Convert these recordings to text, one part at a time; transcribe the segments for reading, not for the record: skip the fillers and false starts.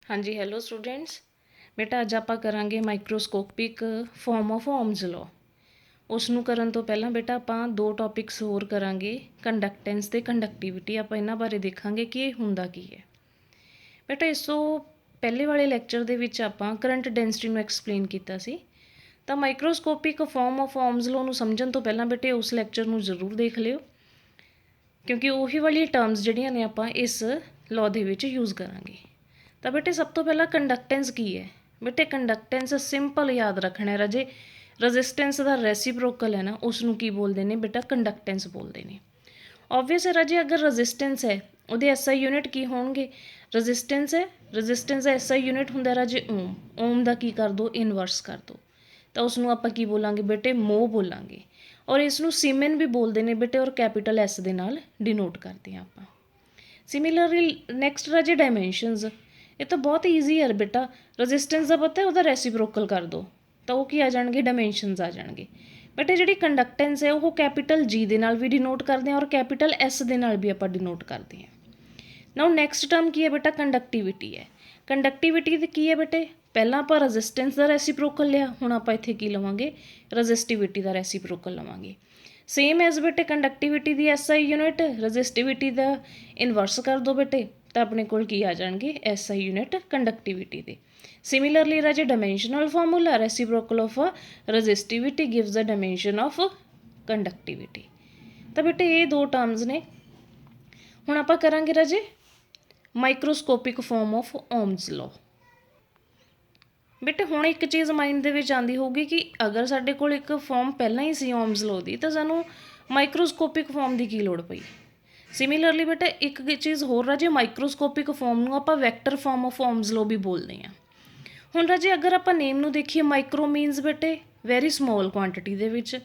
हाँ जी hello students. बेटा अज आप करांगे microscopic form of Ohm's law. उसनूं करन तो पहलां बेटा आपां दो टॉपिक्स होर करांगे, कंडक्टेंस ते कंडक्टिविटी। आपां इन्हां बारे देखांगे कि ये हुंदा की है। बेटा इस तो पहले वाले लैक्चर दे विच आपां करंट डेंसिटी नूं एक्सप्लेन कीता सी। ਤਾਂ microscopic form of Ohm's law ਨੂੰ ਸਮਝਣ ਤੋਂ ਪਹਿਲਾਂ बेटे उस लैक्चर ਨੂੰ ਜ਼ਰੂਰ ਦੇਖ ਲਿਓ, क्योंकि ਉਹੀ ਵਾਲੀ टर्म्स ਜਿਹੜੀਆਂ ਨੇ ਆਪਾਂ ਇਸ लॉ ਦੇ ਵਿੱਚ यूज़ करांगे। तो बेटे सब तो पहला कंडक्टेंस की है। बेटे कंडक्टेंस सिंपल याद रखना है राजे, रजिस्टेंस का रेसिप्रोकल है ना, उसनूं की बोलते हैं बेटा कंडक्टेंस बोलते हैं। ऑबवियस है राजे, अगर रजिस्टेंस है वो SI यूनिट की होंगे, रजिस्टेंस है, रजिस्टेंस का SI यूनिट होंगे राजे ओम। ओम का की कर दो, इनवर्स कर दो, तो उसनूं आपां की बोलांगे बेटे मो बोलांगे। और इसनूं सीमेन भी बोलते हैं बेटे, और कैपिटल S दे नाल डिनोट करते हैं आपां। सिमिलरली नैक्सट राजे डायमेंशनस, ये तो बहुत ईजी है बेटा। रजिस्टेंस का पता है, वह रेसिप्रोकल कर दो तो वो की आ जाएंगे, डायमेंशनस आ जाएंगे। बेटे जी कंडक्टेंस है वो कैपिटल G दे नाल भी डिनोट करते हैं और कैपिटल S दे नाल भी आप डिनोट करते हैं। नाउ नैक्सट टर्म की है बेटा कंडक्टिविटी है। कंडक्टिविटी की है बेटे, पहला आप रजिस्टेंस का रेसिप्रोकल लिया, हुण आप इत्थे की लवांगे, रजिस्टिविटी का रेसिप्रोकल लवांगे। सेम एज बेटे कंडक्टिविटी की SI यूनिट, रजिस्टिविटी का इनवर्स कर दो बेटे, तो अपने कोल की आ जाएंगे SI यूनिट कंडक्टिविटी के। सिमिलरली राजे dimensional formula, reciprocal of resistivity gives the dimension of conductivity. तो बेटे ये दो टर्म्स ने। हुण आपां करांगे राजे microscopic form of Ohm's law. बेटे हुण एक चीज़ माइंड दे विच आंदी होगी कि अगर साडे कोल एक फॉर्म पहलां ही सी ओम्स लॉ दी, तो सानूं माइक्रोस्कोपिक फॉर्म की लोड़ पई। सिमिलरली बेटा एक चीज़ होर राजे, माइक्रोस्कोपिक फॉर्म नूं आपां vector form of Ohm's law भी बोलते हैं। हुण राजे अगर आपां नेम नूं देखीए, माइक्रो मीनस बेटे वैरी स्मॉल क्वांटिटी दे विच,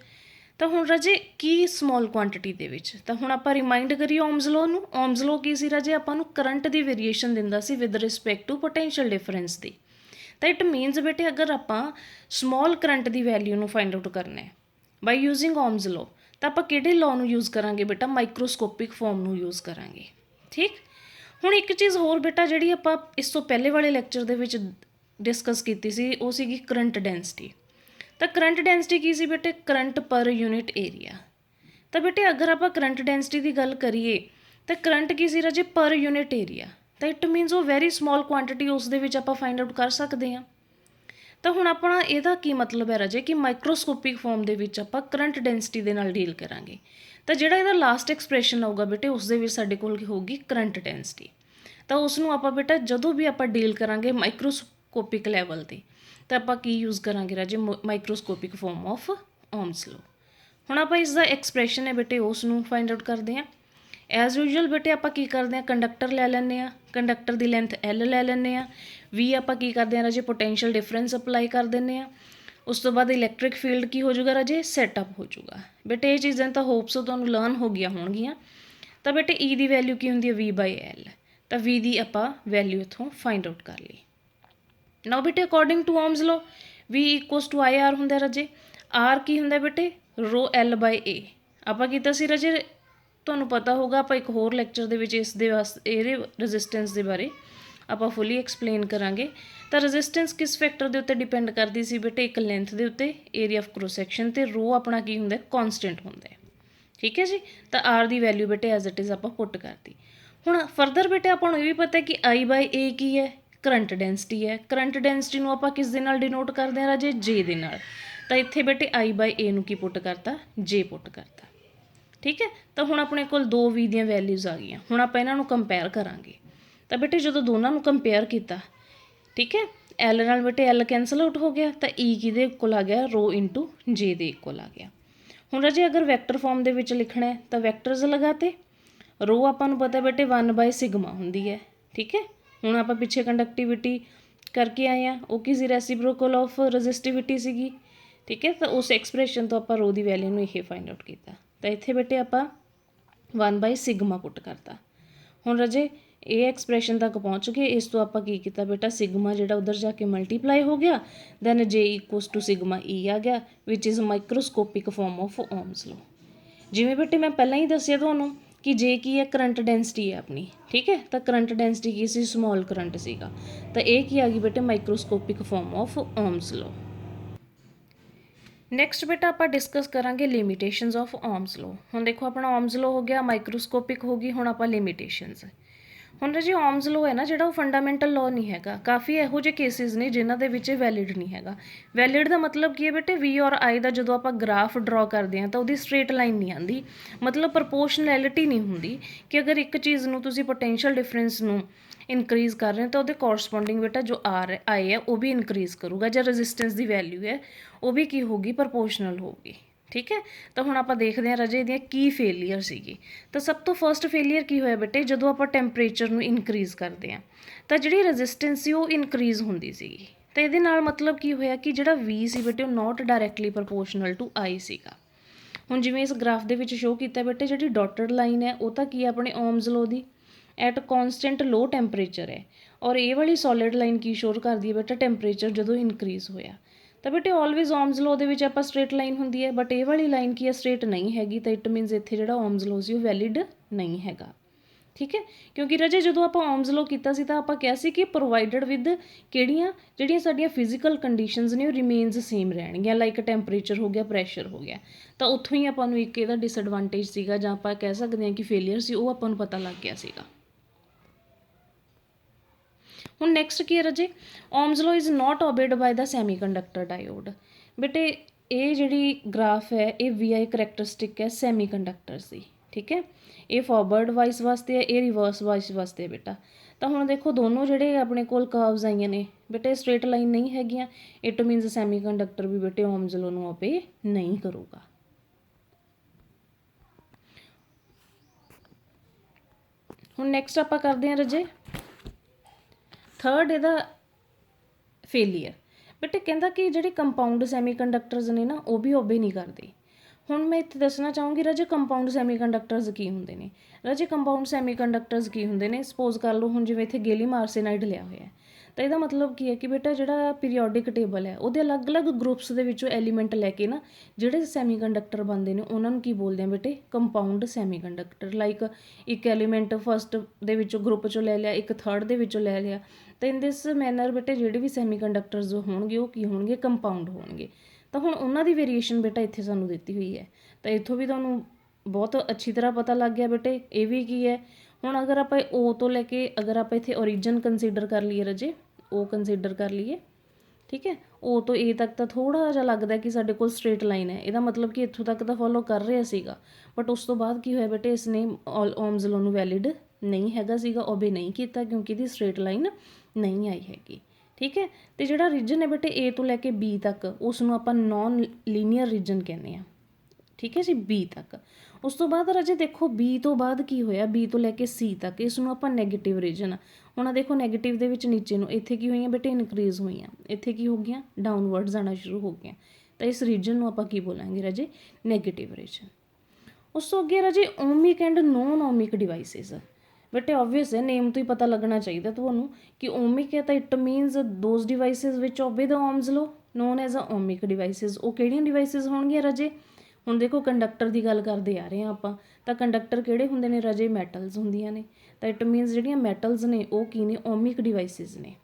तो हुण राजे की स्मॉल क्वांटिटी दे विच, तो हुण आपां रिमाइंड करिए ओम्स लॉ नूं। ओम्स लॉ की सी राजे, आपां नूं करंट दी वेरीएशन दिंदा सी with respect to potential difference दी। तो इट मीनस बेटे अगर आपां स्मॉल करंट की वैल्यू नूं फाइंड आउट करना है बाय यूजिंग ओम्स लॉ, तो आप किहड़े लॉ नूं यूज़ करांगे बेटा, माइक्रोस्कोपिक फॉर्म नूं यूज़ करांगे। ठीक। हुण एक चीज़ होर बेटा जिहड़ी आपां इस तो पहले वाले लैक्चर दे विच डिस्कस कीती सी, वो सीगी करंट डेंसिटी। तो करंट डेंसिटी की सी बेटे, करंट पर यूनिट एरिया। तो बेटे अगर आपां करंट डेंसिटी की गल करिए, तो करंट की सी राजे पर यूनिट एरिया, तो इट मीनस वो वैरी स्मॉल क्वांटिटी उस दे विच आपां फाइंड आउट कर सकते हैं। तो हुण अपना इहदा की मतलब है राजे कि माइक्रोस्कोपिक फॉर्म दे विच आपां करंट डेंसिटी दे नाल डील करांगे। तो जिहड़ा इहदा लास्ट एक्सप्रैशन आऊगा बेटे, उस दे विच साडे कोल होगी करंट डेंसिटी। तो उसनूं आपां बेटा जदों भी आपां डील करांगे माइक्रोस्कोपिक लैवल ते, तो आपां की यूज़ करांगे राजे, microscopic form of Ohm's law. हुण आपां इसदा एक्सप्रैशन है बेटे उसनूं फाइंड आउट करते हैं। एज यूजल बेटे आपां की करते हैं, कंडक्टर लै लैंदे आ, कंडक्टर की लेंथ L लै लैंदे आ, V आपां की करते हैं राजे पोटेंशियल डिफरेंस अप्लाई कर देंगे आ। उस तो बाद इलैक्ट्रिक फील्ड की हो जाएगा राजे, सैटअप हो जाएगा। बेटे ये चीज़ां तो होप्स तुहानूं लर्न हो गई होणगियां। तो बेटे E की वैल्यू की होंदी है V/L, तो V की आपां वैल्यू इत्थों फाइंड आउट कर ली। नाउ बेटे according to Ohm's law V equals to IR हुंदा राजे। R की हुंदा बेटे ρL/A। आपां कीता सी राजे, तुहानूं पता होगा, आप एक होर लैक्चर दे विच इस दे वास्ते रजिस्टेंस के बारे आपां फुली एक्सप्लेन करांगे। तो रजिस्टेंस किस फैक्टर के उत्ते डिपेंड करती सी बेटे, एक लेंथ के उत्ते, एरिया ऑफ क्रॉस सैक्शन, तो रो अपना की हुंदा कॉन्सटेंट हुंदा है। ठीक है जी। तो आर की वैल्यू बेटे एज इट इज़ आपां पुट करती। हुण फरदर बेटे आपां नूं ये भी पता है कि I/A की है, करंट डेंसिटी है। करंट डेंसिटी नूं आपां किस दे नाल डिनोट करते हैं राजे, J दे नाल। तो इत्थे बेटे I/A नूं की पुट करता, J पुट करता। ठीक है। तो हुण अपने कोल दो V दी वैल्यूज़ आ गई। हुण आपां इन्हां नूं कंपेयर करांगे। तो बेटे जो दोनों नूं कंपेयर किया, ठीक है, L नाल बेटे L कैंसल आउट हो गया, तो E किहदे इक्वल आ गया, रो इंटू J दे इक्वल आ गया। हुण राजे अगर वैक्टर फॉर्म दे विच लिखना है, तो वैक्टर्स लगाते, रो आपां नूं पता बेटे 1/σ हुंदी है। ठीक है। हुण आपां पिछे कंडक्टिविटी करके आए हैं, वो की सी रेसिप्रोकल ऑफ रजिस्टिविटी सीगी। ठीक है। तो उस एक्सप्रैशन तो आपां रो की वैल्यू नूं ये फाइंड आउट किया। तो इत्थे बेटे आपां 1/σ पुट करता। हुण राजे ये एक्सप्रैशन तक पहुँच गए। इस तो आपां की कीता बेटा, सिग्मा जिहड़ा उधर जाके मल्टीप्लाई हो गया, then J equals to σ E आ गया, which is microscopic form of Ohm's law. जिवें बेटे मैं पहलां ही दस्सिया तुहानूं कि जे की है करंट डेंसिटी है अपनी, ठीक है। तो करंट डेंसिटी की सी समॉल करंट सीगा, तो ये की आ गई बेटे microscopic form of Ohm's law. Next बेटा आप डिस्कस करांगे लिमिटेशनस ऑफ ओम्स लॉ। हुण देखो अपना ओम्स लॉ हो गया, माइक्रोस्कोपिक होगी, हुण आप लिमिटेशनस। ਹੁਣ ਜੀ ਓਮਸ ਲੋ ਹੈ ਨਾ ਜਿਹੜਾ, ਉਹ ਫੰਡਾਮੈਂਟਲ ਲੋ ਨਹੀਂ ਹੈਗਾ। ਕਾਫੀ ਇਹੋ ਜਿਹੇ ਕੇਸਿਸ ਨੇ ਜਿਨ੍ਹਾਂ ਦੇ ਵਿੱਚ ਵੈਲਿਡ ਨਹੀਂ ਹੈਗਾ। ਵੈਲਿਡ ਦਾ ਮਤਲਬ ਕੀ ਹੈ ਬੇਟੇ, ਵੀ ਔਰ ਆਈ ਦਾ ਜਦੋਂ ਆਪਾਂ ਗ੍ਰਾਫ ਡਰਾ ਕਰਦੇ ਹਾਂ ਤਾਂ ਉਹਦੀ ਸਟ੍ਰੇਟ ਲਾਈਨ ਨਹੀਂ ਆਉਂਦੀ, ਮਤਲਬ ਪ੍ਰਪੋਰਸ਼ਨੈਲਿਟੀ ਨਹੀਂ ਹੁੰਦੀ ਕਿ ਅਗਰ ਇੱਕ ਚੀਜ਼ ਨੂੰ ਤੁਸੀਂ ਪੋਟੈਂਸ਼ੀਅਲ ਡਿਫਰੈਂਸ ਨੂੰ ਇਨਕਰੀਜ਼ ਕਰ ਰਹੇ ਹੋ ਤਾਂ ਉਹਦੇ ਕੋਰਸਪੋਂਡਿੰਗ ਬੇਟਾ ਜੋ ਆਰ ਆਈ ਹੈ ਉਹ ਵੀ ਇਨਕਰੀਜ਼ ਕਰੂਗਾ, ਜਾਂ ਰੈਜ਼ਿਸਟੈਂਸ ਦੀ ਵੈਲਿਊ ਹੈ ਉਹ ਵੀ ਕੀ ਹੋਊਗੀ, ਪ੍ਰਪੋਰਸ਼ਨਲ ਹੋਊਗੀ, ਠੀਕ ਹੈ। ਤਾਂ ਹੁਣ ਆਪਾਂ ਦੇਖਦੇ ਹਾਂ ਰਾਜੇ ਇਹਦੀਆਂ ਕੀ ਫੇਲੀਅਰ ਸੀਗੀ। ਤਾਂ ਸਭ ਤੋਂ ਫਸਟ ਫੇਲੀਅਰ ਕੀ ਹੋਇਆ ਬੇਟੇ, ਜਦੋਂ ਆਪਾਂ ਟੈਂਪਰੇਚਰ ਨੂੰ ਇਨਕਰੀਜ਼ ਕਰਦੇ ਹਾਂ ਤਾਂ ਜਿਹੜੀ ਰੈਜ਼ਿਸਟੈਂਸ ਸੀ ਉਹ ਇਨਕਰੀਜ਼ ਹੁੰਦੀ ਸੀਗੀ। ਤਾਂ ਇਹਦੇ ਨਾਲ ਮਤਲਬ ਕੀ ਹੋਇਆ ਕਿ ਜਿਹੜਾ ਵੀ ਸੀ ਬੇਟੇ ਉਹ ਨੋਟ ਡਾਇਰੈਕਟਲੀ ਪ੍ਰਪੋਰਸ਼ਨਲ ਟੂ ਆਈ ਸੀਗਾ। ਹੁਣ ਜਿਵੇਂ ਇਸ ਗ੍ਰਾਫ ਦੇ ਵਿੱਚ ਸ਼ੋਅ ਕੀਤਾ ਬੇਟੇ, ਜਿਹੜੀ ਡਾਟਡ ਲਾਈਨ ਹੈ ਉਹ ਤਾਂ ਕੀ ਹੈ ਆਪਣੇ Ohm's low the at ਕੌਨਸਟੈਂਟ low temperature ਹੈ, ਔਰ ਇਹ ਵਾਲੀ ਸੋਲਿਡ ਲਾਈਨ ਕੀ ਸ਼ੋਅ ਕਰਦੀ ਹੈ ਬੇਟਾ, ਟੈਂਪਰੇਚਰ ਜਦੋਂ ਇਨਕਰੀਜ਼ ਹੋਇਆ। ਤਾਂ ਬੇਟੇ ਆਲਵੇਜ਼ ਓਮਸ ਲੋ ਦੇ ਵਿੱਚ ਆਪਾਂ ਸਟ੍ਰੇਟ ਲਾਈਨ ਹੁੰਦੀ ਹੈ, ਬਟ ਇਹ ਵਾਲੀ ਲਾਈਨ ਕੀ ਹੈ, ਸਟ੍ਰੇਟ ਨਹੀਂ ਹੈਗੀ। ਤਾਂ ਇਟ ਮੀਨਸ ਇੱਥੇ ਜਿਹੜਾ ਓਮਸ ਲੋ ਸੀ ਉਹ ਵੈਲਿਡ ਨਹੀਂ ਹੈਗਾ, ਠੀਕ ਹੈ। ਕਿਉਂਕਿ ਰਾਜੇ ਜਦੋਂ ਆਪਾਂ ਓਮਸ ਲੋ ਕੀਤਾ ਸੀ ਤਾਂ ਆਪਾਂ ਕਿਹਾ ਸੀ ਕਿ ਪ੍ਰੋਵਾਈਡਡ ਵਿਦ ਕਿਹੜੀਆਂ, ਜਿਹੜੀਆਂ ਸਾਡੀਆਂ ਫਿਜ਼ੀਕਲ ਕੰਡੀਸ਼ਨਸ ਨੇ ਉਹ ਰਿਮੇਨਸ ਸੇਮ ਰਹਿਣਗੀਆਂ, ਲਾਈਕ ਟੈਂਪਰੇਚਰ ਹੋ ਗਿਆ, ਪ੍ਰੈਸ਼ਰ ਹੋ ਗਿਆ। ਤਾਂ ਉੱਥੋਂ ਹੀ ਆਪਾਂ ਨੂੰ ਇੱਕ ਇਹਦਾ ਡਿਸਐਡਵਾਂਟੇਜ ਸੀਗਾ, ਜਾਂ ਆਪਾਂ ਕਹਿ ਸਕਦੇ ਹਾਂ ਕਿ ਫੇਲੀਅਰ ਸੀ, ਉਹ ਆਪਾਂ ਨੂੰ ਪਤਾ ਲੱਗ ਗਿਆ ਸੀਗਾ। ਹੁਣ ਨੈਕਸਟ ਕੀ ਹੈ ਰਾਜੇ, Ohm's law is not obeyed by the semiconductor diode. ਬੇਟੇ ਇਹ ਜਿਹੜੀ ਗ੍ਰਾਫ ਹੈ ਇਹ ਵੀ ਆਈ ਕਰੈਕਟਰਿਸਟਿਕ ਹੈ ਸੈਮੀਕੰਡਕਟਰਸ ਦੀ, ਠੀਕ ਹੈ। ਇਹ ਫੋਰਵਰਡ ਵਾਈਸ ਵਾਸਤੇ ਹੈ, ਇਹ ਰਿਵਰਸ ਵਾਈਸ ਵਾਸਤੇ ਹੈ ਬੇਟਾ। ਤਾਂ ਹੁਣ ਦੇਖੋ ਦੋਨੋਂ ਜਿਹੜੇ ਆਪਣੇ ਕੋਲ ਕਰਵਸ ਆਈਆਂ ਨੇ ਬੇਟੇ ਸਟ੍ਰੇਟ ਲਾਈਨ ਨਹੀਂ ਹੈਗੀਆਂ, ਇਟ ਮੀਨਸ ਸੈਮੀਕੰਡਕਟਰ ਵੀ ਬੇਟੇ ਓਮਸ ਲੋ ਨੂੰ ਓਬੇ ਨਹੀਂ ਕਰੂਗਾ। ਹੁਣ ਨੈਕਸਟ ਆਪਾਂ ਕਰਦੇ ਹਾਂ ਰਾਜੇ ਥਰਡ ਇਹਦਾ ਫੇਲੀਅਰ। ਬਟ ਕਹਿੰਦਾ ਕਿ ਜਿਹੜੇ ਕੰਪਾਊਂਡ ਸੈਮੀਕੰਡਕਟਰਸ ਨੇ ਨਾ ਉਹ ਵੀ ਓਬੇ ਨਹੀਂ ਕਰਦੇ। ਹੁਣ ਮੈਂ ਇੱਥੇ ਦੱਸਣਾ ਚਾਹੂੰਗੀ ਰਾਜੇ ਕੰਪਾਊਂਡ ਸੈਮੀਕੰਡਕਟਰਸ ਕੀ ਹੁੰਦੇ ਨੇ। ਰਾਜੇ ਕੰਪਾਊਂਡ ਸੈਮੀਕੰਡਕਟਰਸ ਕੀ ਹੁੰਦੇ ਨੇ, ਸਪੋਜ਼ ਕਰ ਲਓ ਹੁਣ ਜਿਵੇਂ ਇੱਥੇ ਗੈਲੀਅਮ ਆਰਸੇਨਾਈਡ ਲਿਆ ਹੋਇਆ, ਤਾਂ ਇਹਦਾ ਮਤਲਬ ਕੀ ਹੈ ਕਿ ਬੇਟਾ ਜਿਹੜਾ ਪੀਰੀਓਡਿਕ ਟੇਬਲ ਹੈ ਉਹਦੇ ਅਲੱਗ-ਅਲੱਗ ਗਰੁੱਪਸ ਦੇ ਵਿੱਚੋਂ ਐਲੀਮੈਂਟ ਲੈ ਕੇ ਨਾ ਜਿਹੜੇ ਸੈਮੀਕੰਡਕਟਰ ਬਣਦੇ ਨੇ ਉਹਨਾਂ ਨੂੰ ਕੀ ਬੋਲਦੇ ਆ ਬੇਟੇ, ਕੰਪਾਊਂਡ ਸੈਮੀਕੰਡਕਟਰ। ਲਾਈਕ ਇੱਕ ਐਲੀਮੈਂਟ ਫਸਟ ਦੇ ਵਿੱਚੋਂ ਗਰੁੱਪ 'ਚੋਂ ਲੈ ਲਿਆ, ਇੱਕ ਥਰਡ ਦੇ ਵਿੱਚੋਂ ਲੈ ਲਿਆ, ਤਾਂ ਇਨ ਦਿਸ ਮੈਨਰ ਬੇਟੇ ਜਿਹੜੇ ਵੀ ਸੈਮੀਕੰਡਕਟਰਸ ਹੋਣਗੇ ਉਹ ਕੀ ਹੋਣਗੇ, ਕੰਪਾਊਂਡ ਹੋਣਗੇ। ਤਾਂ ਹੁਣ ਉਹਨਾਂ ਦੀ ਵੇਰੀਏਸ਼ਨ ਬੇਟਾ ਇੱਥੇ ਸਾਨੂੰ ਦਿੱਤੀ ਹੋਈ ਹੈ, ਤਾਂ ਇੱਥੋਂ ਵੀ ਤੁਹਾਨੂੰ ਬਹੁਤ ਅੱਛੀ ਤਰ੍ਹਾਂ ਪਤਾ ਲੱਗ ਗਿਆ ਬੇਟੇ ਇਹ ਵੀ ਕੀ ਹੈ। ਹੁਣ ਅਗਰ ਆਪਾਂ ਓ ਤੋਂ ਲੈ ਕੇ ਅਗਰ ਆਪਾਂ ਇੱਥੇ ਓਰੀਜਨ ਕੰਸੀਡਰ ਕਰ ਲਈਏ ਰਾਜੇ, ਓ ਕੰਸੀਡਰ ਕਰ ਲਈਏ, ਠੀਕ ਹੈ। ਓ ਤੋਂ ਏ ਤੱਕ ਤਾਂ ਥੋੜ੍ਹਾ ਜਿਹਾ ਲੱਗਦਾ ਕਿ ਸਾਡੇ ਕੋਲ ਸਟ੍ਰੇਟ ਲਾਈਨ ਹੈ, ਇਹਦਾ ਮਤਲਬ ਕਿ ਇੱਥੋਂ ਤੱਕ ਤਾਂ ਫੋਲੋ ਕਰ ਰਿਹਾ ਸੀਗਾ, ਬਟ ਉਸ ਤੋਂ ਬਾਅਦ ਕੀ ਹੋਇਆ ਬੇਟੇ ਇਸਨੇ ਓਮਸ ਲੋ ਨੂੰ ਵੈਲਿਡ ਨਹੀਂ ਹੈਗਾ ਸੀਗਾ, ਓਬੇ ਨਹੀਂ ਕੀਤਾ ਕਿਉਂਕਿ ਇਹਦੀ ਸਟ੍ਰੇਟ ਲਾਈਨ ਨਹੀਂ ਆਈ ਹੈਗੀ, ਠੀਕ ਹੈ। ਅਤੇ ਜਿਹੜਾ ਰੀਜਨ ਹੈ ਬੇਟੇ ਏ ਤੋਂ ਲੈ ਕੇ ਬੀ ਤੱਕ ਉਸ ਨੂੰ ਆਪਾਂ ਨੋਨ ਲੀਨੀਅਰ ਰੀਜਨ ਕਹਿੰਦੇ ਹਾਂ, ਠੀਕ ਹੈ ਜੀ, ਬੀ ਤੱਕ। ਉਸ ਤੋਂ ਬਾਅਦ ਰਾਜੇ ਦੇਖੋ ਬੀ ਤੋਂ ਬਾਅਦ ਕੀ ਹੋਇਆ, ਬੀ ਤੋਂ ਲੈ ਕੇ ਸੀ ਤੱਕ ਇਸ ਨੂੰ ਆਪਾਂ ਨੈਗੇਟਿਵ ਰੀਜਨ। ਹੁਣ ਦੇਖੋ ਨੈਗੇਟਿਵ ਦੇ ਵਿੱਚ ਨੀਚੇ ਨੂੰ ਇੱਥੇ ਕੀ ਹੋਈਆਂ ਬੇਟੇ, ਇਨਕਰੀਜ਼ ਹੋਈਆਂ, ਇੱਥੇ ਕੀ ਹੋ ਗਈਆਂ, ਡਾਊਨਵਰਡ ਜਾਣਾ ਸ਼ੁਰੂ ਹੋ ਗਈਆਂ। ਤਾਂ ਇਸ ਰੀਜਨ ਨੂੰ ਆਪਾਂ ਕੀ ਬੋਲਾਂਗੇ ਰਾਜੇ, ਨੈਗੇਟਿਵ ਰੀਜਨ। ਉਸ ਤੋਂ ਅੱਗੇ ਰਾਜੇ ohmic and non ohmic devices. But obvious ਹੈ ਨੇਮ ਤੋਂ ਹੀ ਪਤਾ ਲੱਗਣਾ ਚਾਹੀਦਾ ਤੁਹਾਨੂੰ ਕਿ ਓਮਿਕ ਹੈ ਤਾਂ ਇਟ ਮੀਨਸ ਦੋਜ਼ ਡਿਵਾਈਸਿਸ ਵਿਚ obey the Ohm's law known as a ohmic devices. ਉਹ ਕਿਹੜੀਆਂ ਡਿਵਾਈਸਿਸ ਹੋਣਗੀਆਂ ਰਾਜੇ, ਹੁਣ ਦੇਖੋ ਕੰਡਕਟਰ ਦੀ ਗੱਲ ਕਰਦੇ ਆ ਰਹੇ ਹਾਂ ਆਪਾਂ, ਤਾਂ ਕੰਡਕਟਰ ਕਿਹੜੇ ਹੁੰਦੇ ਨੇ ਰਾਜੇ, ਮੈਟਲਸ ਹੁੰਦੀਆਂ ਨੇ। ਤਾਂ ਇਟ ਮੀਨਸ ਜਿਹੜੀਆਂ ਮੈਟਲਸ ਨੇ ਉਹ ਕੀ ਨੇ, ਓਮਿਕ ਡਿਵਾਈਸਿਸ ਨੇ,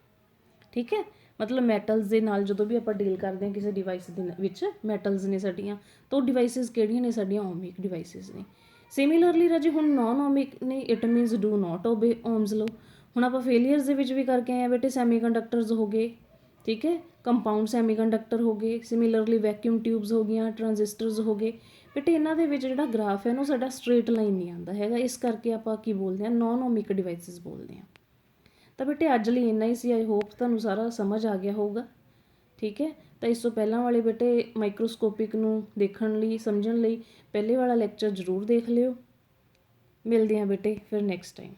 ਠੀਕ ਹੈ। ਮਤਲਬ ਮੈਟਲਸ ਦੇ ਨਾਲ ਜਦੋਂ ਵੀ ਆਪਾਂ ਡੀਲ ਕਰਦੇ ਹਾਂ ਕਿਸੇ ਡਿਵਾਈਸ ਦੇ ਵਿੱਚ ਮੈਟਲਸ ਨੇ ਸਾਡੀਆਂ, ਤਾਂ ਉਹ ਡਿਵਾਈਸਿਸ ਕਿਹੜੀਆਂ ਨੇ ਸਾਡੀਆਂ, ਓਮਿਕ ਡਿਵਾਈਸਿਸ ਨੇ। ਸਿਮਿਲਰਲੀ ਰਾਜੇ ਹੁਣ ਨੋਨ ਓਮਿਕ ਨੇ, it means do not obey Ohm's law. ਹੁਣ ਆਪਾਂ ਫੇਲੀਅਰਸ ਦੇ ਵਿੱਚ ਵੀ ਕਰਕੇ ਆਏ ਹਾਂ ਬੇਟੇ, ਸੈਮੀਕੰਡਕਟਰਸ ਹੋ ਗਏ, ਠੀਕ ਹੈ, ਕੰਪਾਊਂਡ ਸੈਮੀਕੰਡਕਟਰ ਹੋ ਗਏ, ਸਿਮਿਲਰਲੀ ਵੈਕਿਊਮ ਟਿਊਬਸ ਹੋ ਗਈਆਂ, ਟਰਾਂਜ਼ਿਸਟਰਸ ਹੋ ਗਏ ਬੇਟੇ। ਇਹਨਾਂ ਦੇ ਵਿੱਚ ਜਿਹੜਾ ਗ੍ਰਾਫ ਹੈ ਨਾ ਉਹ ਸਾਡਾ ਸਟ੍ਰੇਟ ਲਾਈਨ ਨਹੀਂ ਆਉਂਦਾ ਹੈਗਾ, ਇਸ ਕਰਕੇ ਆਪਾਂ ਕੀ ਬੋਲਦੇ ਹਾਂ, ਨੋਨ ਓਮਿਕ ਡਿਵਾਈਸਿਸ ਬੋਲਦੇ ਹਾਂ। ਤਾਂ ਬੇਟੇ ਅੱਜ ਲਈ ਇੰਨਾ ਹੀ ਸੀ, ਆਈ ਹੋਪ ਤੁਹਾਨੂੰ ਸਾਰਾ ਸਮਝ ਆ ਗਿਆ ਹੋਊਗਾ, ਠੀਕ ਹੈ। ਤਾਂ ਇਸ ਤੋਂ ਪਹਿਲਾਂ ਵਾਲੇ ਬੇਟੇ ਮਾਈਕਰੋਸਕੋਪਿਕ ਨੂੰ ਦੇਖਣ ਲਈ, ਸਮਝਣ ਲਈ ਪਹਿਲੇ ਵਾਲਾ ਲੈਕਚਰ ਜ਼ਰੂਰ ਦੇਖ ਲਿਓ। ਮਿਲਦੇ ਹਾਂ ਬੇਟੇ ਫਿਰ ਨੈਕਸਟ ਟਾਈਮ।